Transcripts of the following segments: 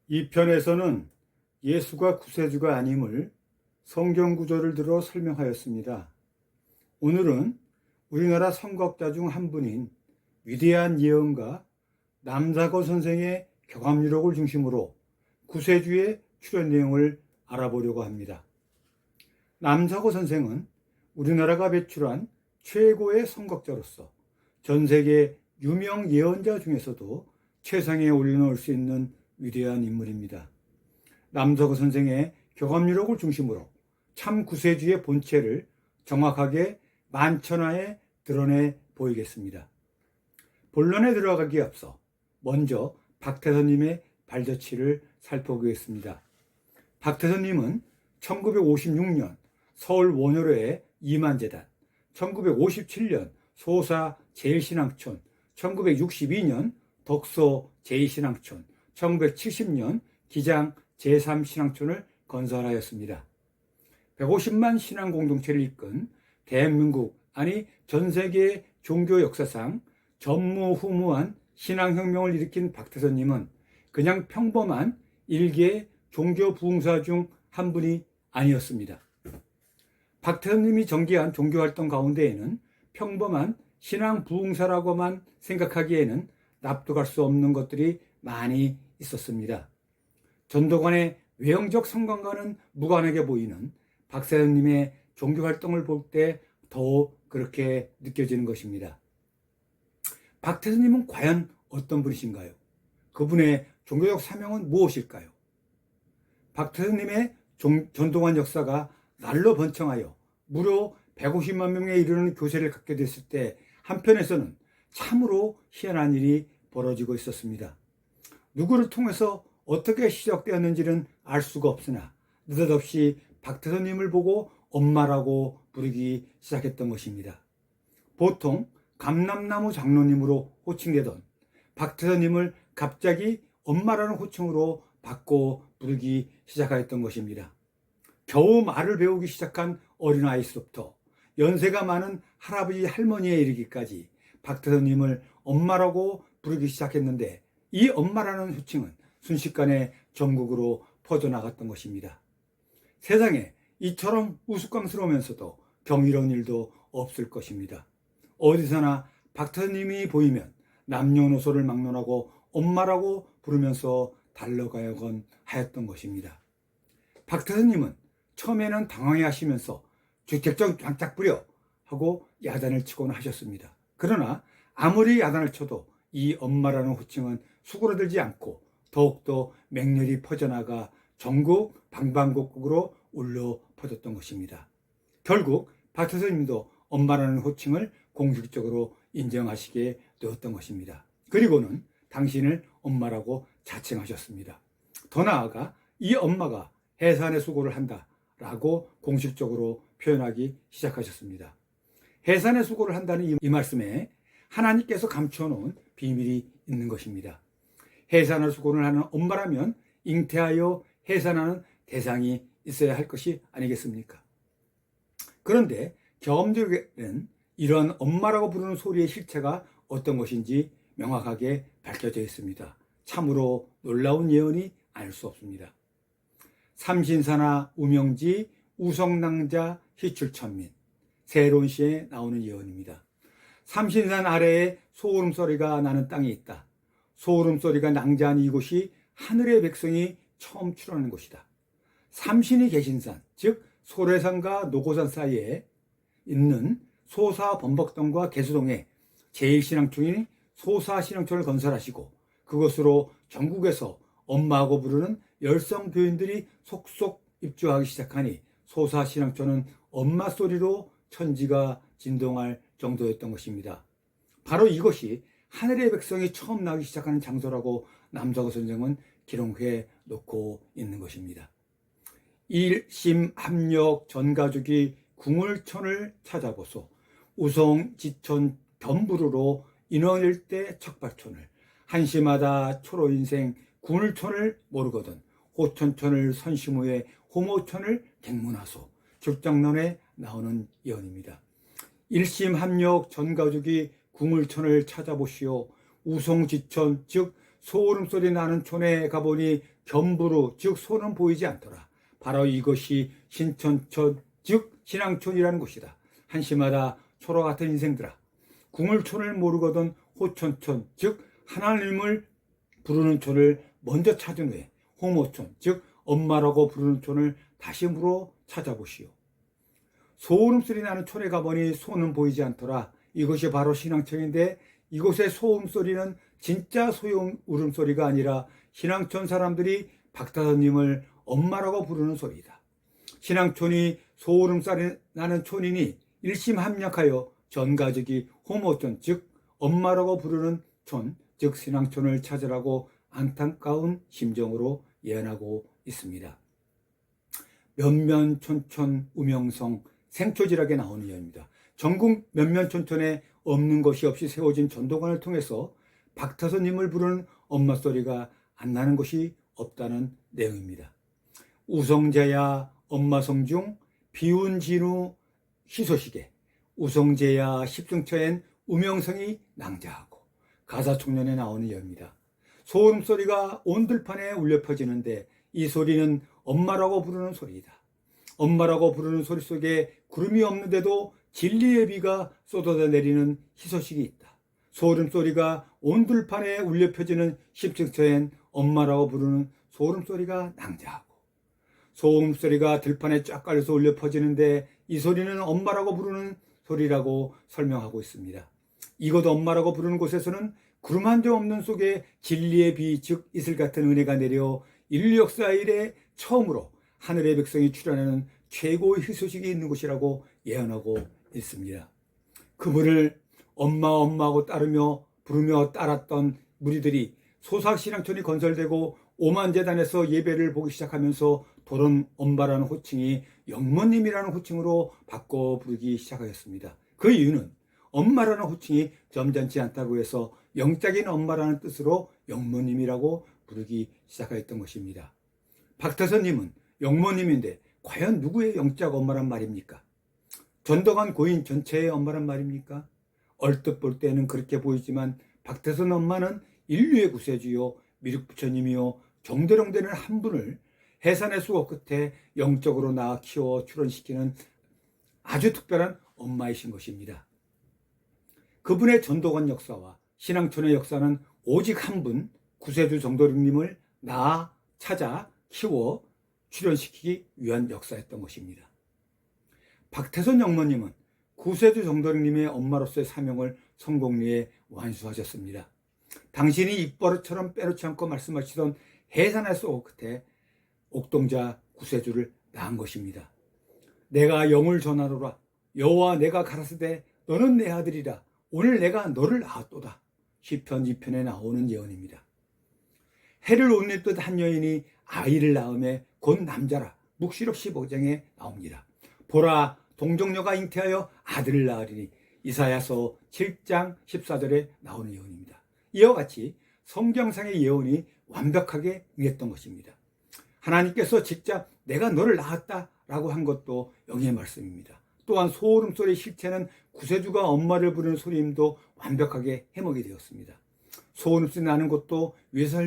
이 편에서는 예수가 구세주가 아님을 성경 구절을 들어 설명하였습니다. 오늘은 우리나라 선곡자 중 한 분인 위대한 예언가 남사거 선생의 경험유록을 중심으로 구세주의 출현 내용을 알아보려고 합니다. 남사거 선생은 우리나라가 배출한 최고의 선곡자로서 전 세계 유명 예언자 중에서도 최상에 올려놓을 수 있는 위대한 인물입니다. 남사거 선생의 경험유록을 중심으로 참 구세주의 본체를 정확하게 만천하에 드러내 보이겠습니다. 본론에 들어가기에 앞서 먼저 박태선님의 발자취를 살펴보겠습니다. 박태선님은 1956년 서울 원효로의 이만재단, 1957년 소사 제1신앙촌, 1962년 덕소 제2신앙촌, 1970년 기장 제3신앙촌을 건설하였습니다. 150만 신앙 공동체를 이끈 대한민국, 아니 전 세계의 종교 역사상 전무후무한 신앙혁명을 일으킨 박태선님은 그냥 평범한 일개 종교 부흥사 중 한 분이 아니었습니다. 박태선님이 전개한 종교활동 가운데에는 평범한 신앙 부흥사라고만 생각하기에는 납득할 수 없는 것들이 많이 있었습니다. 전도관의 외형적 성관과는 무관하게 보이는 박태선님의 종교활동을 볼 때 더욱 그렇게 느껴지는 것입니다. 박태선님은 과연 어떤 분이신가요? 그분의 종교적 사명은 무엇일까요? 박태선님의 전도관 역사가 날로 번창하여 무려 150만 명에 이르는 교세를 갖게 됐을 때 한편에서는 참으로 희한한 일이 벌어지고 있었습니다. 누구를 통해서 어떻게 시작되었는지는 알 수가 없으나 느닷없이 박태선님을 보고 엄마라고 부르기 시작했던 것입니다. 보통 감람나무 장로님으로 호칭되던 박태선님을 갑자기 엄마라는 호칭으로 바꿔 부르기 시작하였던 것입니다. 겨우 말을 배우기 시작한 어린아이로부터 연세가 많은 할아버지 할머니에 이르기까지 박태선님을 엄마라고 부르기 시작했는데 이 엄마라는 호칭은 순식간에 전국으로 퍼져나갔던 것입니다. 세상에 이처럼 우스꽝스러우면서도 경이로운 일도 없을 것입니다. 어디서나 박태선님이 보이면 남녀노소를 막론하고 엄마라고 부르면서 달러가야건 하였던 것입니다. 박태선님은 처음에는 당황해 하시면서 주택정 쫙쫙 뿌려 하고 야단을 치곤 하셨습니다. 그러나 아무리 야단을 쳐도 이 엄마라는 호칭은 수그러들지 않고 더욱더 맹렬히 퍼져나가 전국 방방곡곡으로 울려 퍼졌던 것입니다. 결국 박태선님도 엄마라는 호칭을 공식적으로 인정하시게 되었던 것입니다. 그리고는 당신을 엄마라고 자칭하셨습니다. 더 나아가 이 엄마가 해산의 수고를 한다라고 공식적으로 표현하기 시작하셨습니다. 해산의 수고를 한다는 이 말씀에 하나님께서 감춰놓은 비밀이 있는 것입니다. 해산의 수고를 하는 엄마라면 잉태하여 해산하는 대상이 있어야 할 것이 아니겠습니까? 그런데 경험적에는 이런 엄마라고 부르는 소리의 실체가 어떤 것인지 명확하게 밝혀져 있습니다. 참으로 놀라운 예언이 아닐 수 없습니다. 삼신사나 우명지, 우성낭자, 희출천민, 새로운 시에 나오는 예언입니다. 삼신산 아래에 소울음소리가 나는 땅이 있다. 소울음소리가 낭자한 이곳이 하늘의 백성이 처음 출현하는 곳이다. 삼신이 계신 산, 즉 소래산과 노고산 사이에 있는 소사범벅동과 개수동에 제1신앙촌인 소사신앙촌을 건설하시고 그것으로 전국에서 엄마하고 부르는 열성교인들이 속속 입주하기 시작하니 소사신앙촌은 엄마 소리로 천지가 진동할 정도였던 것입니다. 바로 이것이 하늘의 백성이 처음 나기 시작하는 장소라고 남사거 선생은 기록해 놓고 있는 것입니다. 일심합력 전가족이 궁을천을 찾아보소. 우성지천 견부르로 인원일대 척발촌을 한시마다 초로인생 궁을천을 모르거든 호천천을 선심후에 호모천을 갱문하소. 죽장론에 나오는 예언입니다. 일심합력 전가족이 궁을천을 찾아보시오. 우성지천 즉 소울음소리 나는 촌에 가보니 겸부로 즉 소는 보이지 않더라. 바로 이것이 신천촌 즉 신앙촌이라는 곳이다. 한시마다 초로 같은 인생들아, 궁을촌을 모르거든 호천촌 즉 하나님을 부르는 촌을 먼저 찾은 후에 호모촌 즉 엄마라고 부르는 촌을 다시 물어 찾아보시오. 소음소리 나는 촌에 가보니 소는 보이지 않더라. 이것이 바로 신앙촌인데 이곳의 소음소리는 진짜 소용 울음소리가 아니라 신앙촌 사람들이 박타선님을 엄마라고 부르는 소리이다. 신앙촌이 소울음소리 나는 촌이니 일심합력하여 전 가족이 호모촌 즉 엄마라고 부르는 촌 즉 신앙촌을 찾으라고 안타까운 심정으로 예언하고 있습니다. 면면촌촌 우명성 생초지락에 나오는 예언입니다. 전국 면면촌촌에 없는 것이 없이 세워진 전도관을 통해서 박타선님을 부르는 엄마 소리가 안 나는 것이 없다는 내용입니다. 우성제야 엄마성 중 비운진우 희소식에 우성제야 십중처엔 우명성이 낭자하고 가사총련에 나오는 예입니다. 소음소리가 온 들판에 울려 퍼지는데 이 소리는 엄마라고 부르는 소리이다. 엄마라고 부르는 소리 속에 구름이 없는데도 진리의 비가 쏟아져 내리는 희소식이 있다. 소름소리가 온 들판에 울려 퍼지는 십중처엔 엄마라고 부르는 소름소리가 낭자하고 소음소리가 들판에 쫙 깔려서 울려 퍼지는데 이 소리는 엄마라고 부르는 소리라고 설명하고 있습니다. 이곳 엄마라고 부르는 곳에서는 구름 한 점 없는 속에 진리의 비 즉 이슬 같은 은혜가 내려 인류 역사 이래 처음으로 하늘의 백성이 출현하는 최고의 희소식이 있는 곳이라고 예언하고 있습니다. 그분을 엄마 엄마하고 부르며 따랐던 무리들이 소사신앙촌이 건설되고 오만재단에서 예배를 보기 시작하면서 도론 엄마라는 호칭이 영모님이라는 호칭으로 바꿔 부르기 시작하였습니다. 그 이유는 엄마라는 호칭이 점잖지 않다고 해서 영적인 엄마라는 뜻으로 영모님이라고 부르기 시작하였던 것입니다. 박타선님은 영모님인데 과연 누구의 영적 엄마란 말입니까? 전도관 고인 전체의 엄마란 말입니까? 얼뜻 볼 때는 그렇게 보이지만 박타선 엄마는 인류의 구세주요 미륵부처님이요 정대령되는 한 분을 해산의 수고 끝에 영적으로 낳아 키워 출원시키는 아주 특별한 엄마이신 것입니다. 그분의 전도관 역사와 신앙촌의 역사는 오직 한 분 구세주 정도령님을 낳아 찾아 키워 출현시키기 위한 역사였던 것입니다. 박태선 영모님은 구세주 정도령님의 엄마로서의 사명을 성공리에 완수하셨습니다. 당신이 입버릇처럼 빼놓지 않고 말씀하시던 해산의 수고 끝에 옥동자 구세주를 낳은 것입니다. 내가 영을 전하노라. 여호와 내가 가라사대 너는 내 아들이라. 오늘 내가 너를 낳았도다. 시편 2편에 나오는 예언입니다. 해를 못 입던 한 여인이 아이를 낳음에 곧 남자라. 묵시록 15장에 나옵니다. 보라 동정녀가 잉태하여 아들을 낳으리니 이사야서 7장 14절에 나오는 예언입니다. 이와 같이 성경상의 예언이 완벽하게 응했던 것입니다. 하나님께서 직접 내가 너를 낳았다 라고 한 것도 영의 말씀입니다. 또한 소울음소리의 실체는 구세주가 엄마를 부르는 소리임도 완벽하게 해먹이 되었습니다. 소울음소리 나는 것도 위에서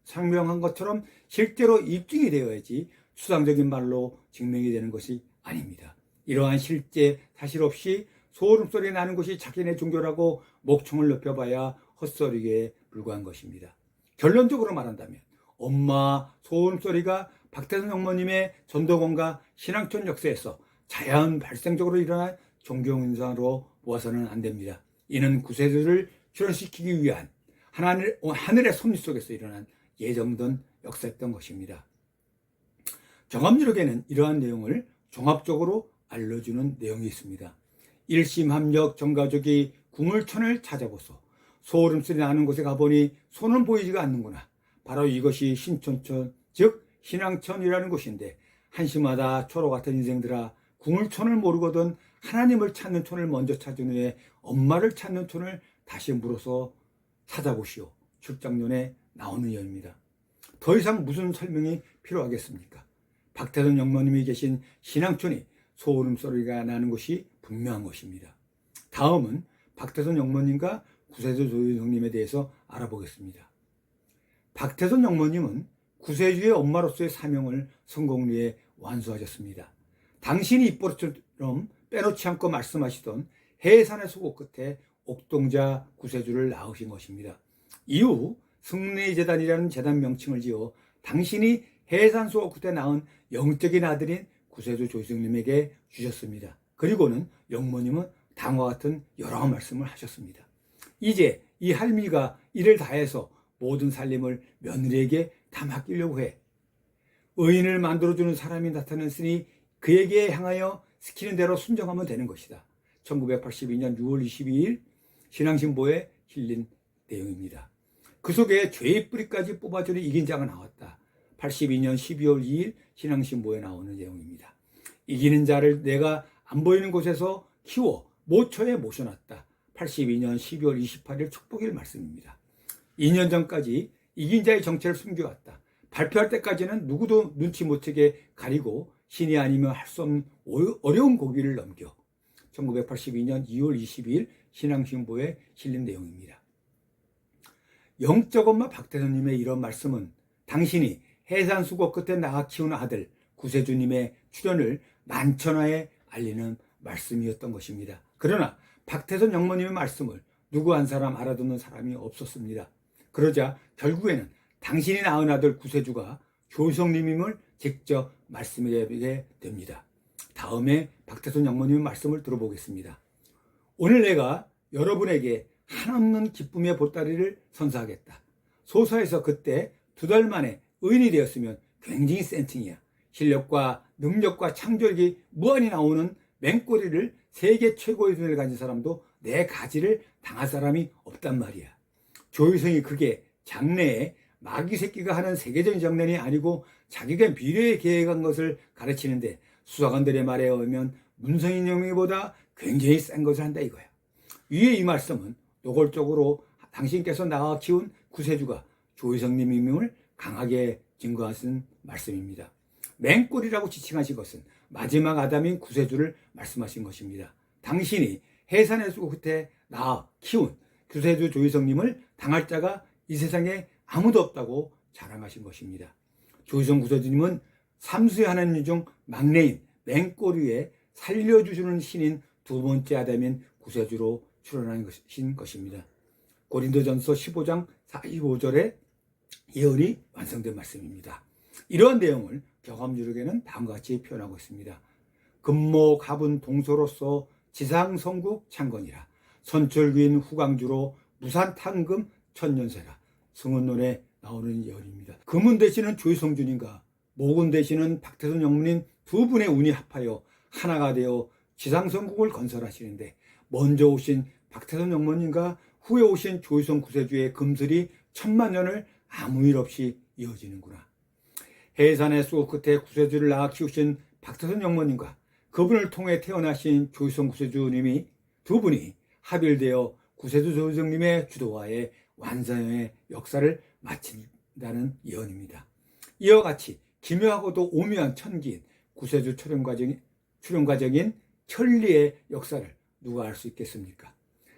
설명한 것처럼 실제로 입증이 되어야지 추상적인 말로 증명이 되는 것이 아닙니다. 이러한 실제 사실 없이 소울음소리 나는 것이 자기네 종교라고 목청을 높여봐야 헛소리에 불과한 것입니다. 결론적으로 말한다면 엄마 소울음소리가 박태선 영모님의 전도관과 신앙촌 역사에서 자연 발생적으로 일어난 종교현상으로 보아서는 안 됩니다. 이는 구세주를 출현시키기 위한 하늘의 섭리 속에서 일어난 예정된 역사였던 것입니다. 정합유력에는 이러한 내용을 종합적으로 알려주는 내용이 있습니다. 일심합력 전가족이 궁을천을 찾아보소. 소울음소리 나는 곳에 가보니 소는 보이지가 않는구나. 바로 이것이 신천촌 즉 신앙천이라는 곳인데 한시마다 초로 같은 인생들아 궁을천을 모르거든 하나님을 찾는 촌을 먼저 찾은 후에 엄마를 찾는 촌을 다시 물어서 찾아보시오. 출장론에 나오는 예입니다. 더 이상 무슨 설명이 필요하겠습니까? 박태선 영모님이 계신 신앙촌이 소울음소리가 나는 곳이 분명한 것입니다. 다음은 박태선 영모님과 구세주 조윤성님에 대해서 알아보겠습니다. 박태선 영모님은 구세주의 엄마로서의 사명을 성공리에 완수하셨습니다. 당신이 입버릇처럼 빼놓지 않고 말씀하시던 해산의 수고 끝에 옥동자 구세주를 낳으신 것입니다. 이후 승리재단이라는 재단 명칭을 지어 당신이 해산 수고 끝에 낳은 영적인 아들인 구세주 조희성님에게 주셨습니다. 그리고는 영모님은 다음과 같은 여러 말씀을 하셨습니다. 이제 이 할미가 이를 다해서 모든 살림을 며느리에게 다 맡기려고 해. 의인을 만들어주는 사람이 나타났으니 그에게 향하여 시키는 대로 순종하면 되는 것이다. 1982년 6월 22일 신앙신보에 실린 내용입니다. 그 속에 죄의 뿌리까지 뽑아주는 이긴 자가 나왔다. 82년 12월 2일 신앙신보에 나오는 내용입니다. 이기는 자를 내가 안 보이는 곳에서 키워 모처에 모셔놨다. 82년 12월 28일 축복일 말씀입니다. 2년 전까지 이긴 자의 정체를 숨겨왔다. 발표할 때까지는 누구도 눈치 못 채게 가리고 신이 아니면 할 수 없는 어려운 고비를 넘겨 1982년 2월 22일 신앙신보에 실린 내용입니다. 영적 엄마 박태선님의 이런 말씀은 당신이 해산수고 끝에 낳아 키운 아들 구세주님의 출현을 만천하에 알리는 말씀이었던 것입니다. 그러나 박태선 영모님의 말씀을 누구 한 사람 알아듣는 사람이 없었습니다. 그러자 결국에는 당신이 낳은 아들 구세주가 조희성님임을 직접 말씀하게 됩니다. 다음에 박태선 영모님의 말씀을 들어보겠습니다. 오늘 내가 여러분에게 한없는 기쁨의 보따리를 선사하겠다. 소서에서 그때 2달 만에 의인이 되었으면 굉장히 센팅이야. 실력과 능력과 창조력이 무한히 나오는 맹꼬리를 세계 최고의 눈을 가진 사람도 내 가지를 당할 사람이 없단 말이야. 조희성이 그게 장래에 마귀 새끼가 하는 세계적인 장난이 아니고 자기가 미래에 계획한 것을 가르치는데 수사관들의 말에 의하면 문성인 영미보다 굉장히 센 것을 한다 이거야. 위에 이 말씀은 노골적으로 당신께서 낳아 키운 구세주가 조희성님임을 강하게 증거하신 말씀입니다. 맹꼬리라고 지칭하신 것은 마지막 아담인 구세주를 말씀하신 것입니다. 당신이 해산의 수고 끝에 낳아 키운 구세주 조희성님을 당할 자가 이 세상에 아무도 없다고 자랑하신 것입니다. 조희성 구세주님은 삼수의 하나님 중 막내인 맹꼬리에 살려주시는 신인 2번째 아담인 구세주로 출현하신 것입니다. 고린도전서 15장 45절에 예언이 완성된 말씀입니다. 이러한 내용을 격암유력에는 다음과 같이 표현하고 있습니다. 금모 갑은 동서로서 지상성국 창건이라 선철귀인 후광주로 무산탄금 천년세라 승언론에 나오는 예언입니다. 금은 되시는 조희성 주님과 목은 되시는 박태선 영문인 2분의 운이 합하여 하나가 되어 지상성국을 건설하시는데 먼저 오신 박태선 영문님과 후에 오신 조희성 구세주의 금슬이 1000만년을 아무 일 없이 이어지는구나. 해산의 수고 끝에 구세주를 낳아 키우신 박태선 영모님과 그분을 통해 태어나신 조희성 구세주님이 2분이 합일되어 구세주 조희성님의 주도하에 완성의 역사를 마친다는 예언입니다. 이와 같이 기묘하고도 오묘한 천기인 구세주 출현 과정인 천리의 역사를 누가 알 수 있겠습니까?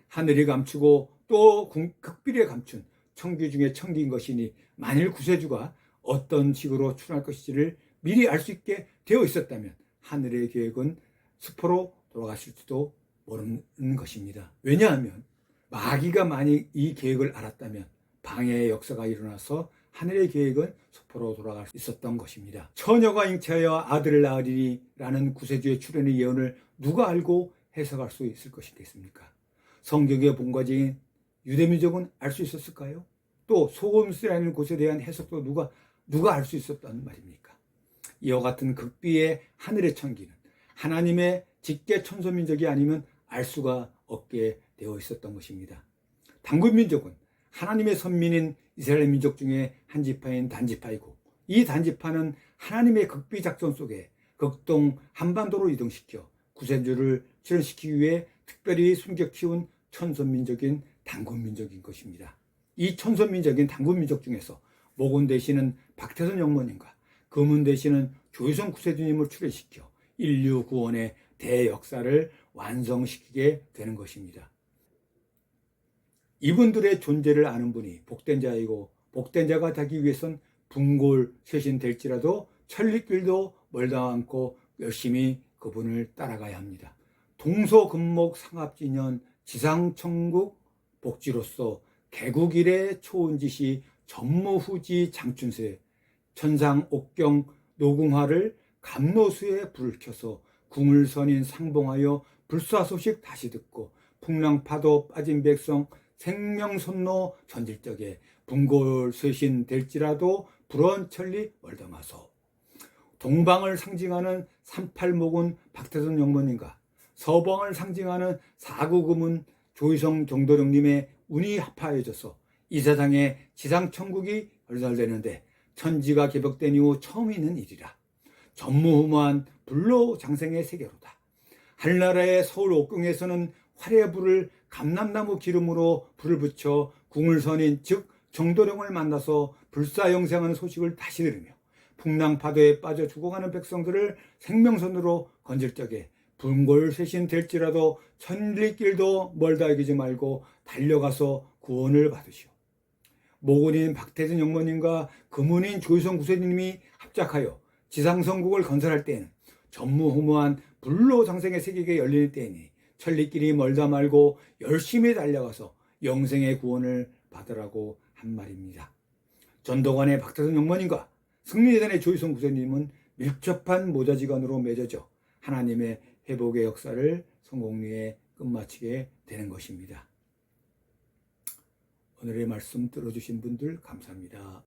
하늘이 감추고 또 극비리에 감춘 천기 중에 천기인 것이니 만일 구세주가 어떤 식으로 출현할 것인지를 미리 알 수 있게 되어 있었다면 하늘의 계획은 수포로 돌아갔을지도 모르는 것입니다. 왜냐하면 마귀가 만약 이 계획을 알았다면 방해의 역사가 일어나서 하늘의 계획은 수포로 돌아갈 수 있었던 것입니다. 처녀가 잉태하여 아들을 낳으리니 라는 구세주의 출현의 예언을 누가 알고 해석할 수 있을 것이겠습니까? 성경의 본과적인 유대민족은 알 수 있었을까요? 또 소금수라는 곳에 대한 해석도 누가 알 수 있었단 말입니까? 이와 같은 극비의 하늘의 천기는 하나님의 직계 천소민족이 아니면 알 수가 없게 되어 있었던 것입니다. 단군민족은 하나님의 선민인 이스라엘 민족 중에 한 지파인 단지파이고 이 단지파는 하나님의 극비 작전 속에 극동 한반도로 이동시켜 구세주를 출현시키기 위해 특별히 숨겨 키운 천선민족인 단군민족인 것입니다. 이 천선민족인 단군민족 중에서 목은 되시는 박태선 영모님과 금은 되시는 조희성 구세주님을 출현시켜 인류 구원의 대역사를 완성시키게 되는 것입니다. 이분들의 존재를 아는 분이 복된 자이고 복된 자가 되기 위해선 분골 쇄신 될지라도 천리길도 멀다 않고 열심히 그분을 따라가야 합니다. 동서근목 상합진연 지상천국 복지로서 개국 이래 초운지시 전무후지 장춘세 천상 옥경 노궁화를 감로수에 불을 켜서 궁을 선인 상봉하여 불사소식 다시 듣고 풍랑파도 빠진 백성 생명선로 전질적에 분골쇄신 될지라도 불원천리 월담하소. 동방을 상징하는 38목은 박태선 영모님과 서방을 상징하는 사구금은 조희성 정도령님의 운이 합하여져서 이 세상에 지상천국이 열달되는데 천지가 개벽된 이후 처음 있는 일이라. 전무후무한 불로장생의 세계로다. 하늘나라의 서울 옥경에서는 활의 불을 감람나무 기름으로 불을 붙여 궁을 선인 즉 정도령을 만나서 불사영생하는 소식을 다시 들으며 풍랑파도에 빠져 죽어가는 백성들을 생명선으로 건질 적에 분골쇄신 될지라도 천리길도 멀다 여기지 말고 달려가서 구원을 받으시오. 모군인 박태선 영모님과 금운인 조희성 구세님이 합작하여 지상성국을 건설할 때에는 전무후무한 불로장생의 세계가 열리는 때이니 천리길이 멀다 말고 열심히 달려가서 영생의 구원을 받으라고 한 말입니다. 전도관의 박태선 영모님과 승리재단의 조희성 구세님은 밀접한 모자지간으로 맺어져 하나님의 회복의 역사를 성공리에 끝마치게 되는 것입니다. 오늘의 말씀 들어주신 분들 감사합니다.